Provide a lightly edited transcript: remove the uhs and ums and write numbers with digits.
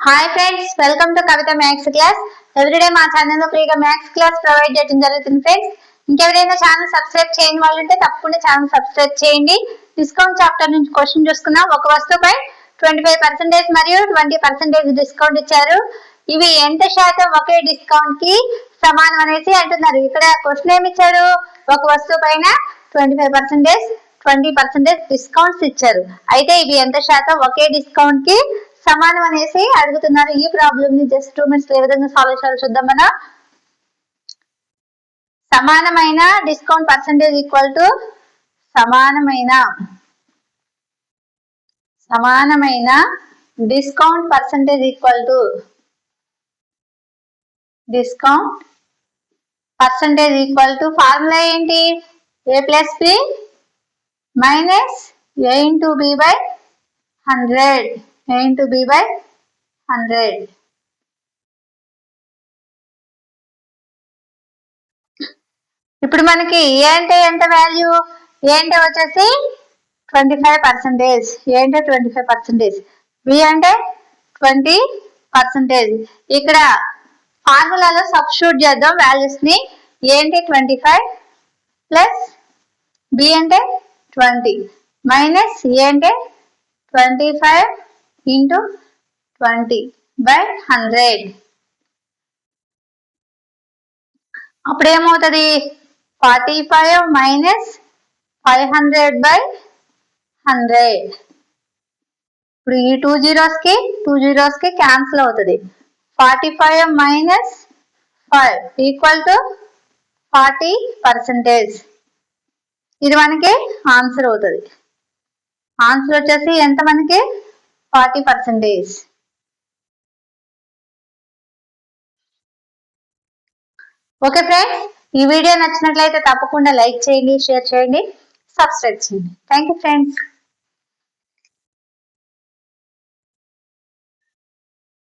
Hi friends, welcome to Kavitha maths class. Everyday మా ఛానల్లో ఫ్రీగా మ్యాథ్స్ క్లాస్ ప్రొవైడ్ చేయడం జరుగుతుంది ఫ్రెండ్స్. ఇంకెవరైనా ఛానల్ సబ్స్క్రైబ్ చేయని వాళ్ళు ఉంటే తప్పకుండా ఛానల్ సబ్స్క్రైబ్ చేయండి. డిస్కౌంట్ చాప్టర్ నుంచి క్వశ్చన్ చూసుకున్నాం. ఒక వస్తువుపై 25% మరియు 20% డిస్కౌంట్ ఇచ్చారు. ఇవి ఎంత శాతం ఒకే డిస్కౌంట్ కి సమానం అనేసి అంటున్నారు. ఇక్కడ క్వశ్చన్ ఏమి ఇచ్చారు? ఒక వస్తువు పైన 25%, 20% డిస్కౌంట్స్ ఇచ్చారు. అయితే ఇవి ఎంత శాతం ఒకే డిస్కౌంట్ కి సమానం అనేసి అడుగుతున్నారు. ఈ ప్రాబ్లమ్ ని జస్ట్ 2 minutes ఏ విధంగా సాల్వ్ చేయాలో చూద్దాం. మనం సమానమైన డిస్కౌంట్ పర్సెంటేజ్ ఈక్వల్ టు సమానమైన discount percentage equal to discount percentage equal to formula ఏంటి? a plus B minus a into B by 100. a into B by 100. ఇప్పుడు మనకి ఏ అంటే ఎంత వాల్యూ? ఏ అంటే వచ్చేసి 25%, ఏ అంటే 25%, బి అంటే 20%. ఇక్కడ ఫార్ములాలో సబ్స్టిట్యూట్ చేద్దాం వాల్యూస్ ని. ఏ అంటే 25 ప్లస్ బి అంటే 20 మైనస్ ఏ అంటే 25 ఇంటూ 20 బై 100. అప్పుడు ఏమవుతుంది? 45 మైనస్ 500 బై 100. ఇప్పుడు ఈ 2 zeros కి క్యాన్సిల్ అవుతుంది. 45 మైనస్ 5 ఈక్వల్ టు 40%. ఇది మనకి ఆన్సర్ అవుతుంది. ఆన్సర్ వచ్చేసి ఎంత మనకి? 40%. ఓకే ఫ్రెండ్స్, ఈ వీడియో నచ్చినట్లయితే తప్పకుండా లైక్ చేయండి, షేర్ చేయండి, సబ్స్క్రైబ్ చేయండి. Thank you friends.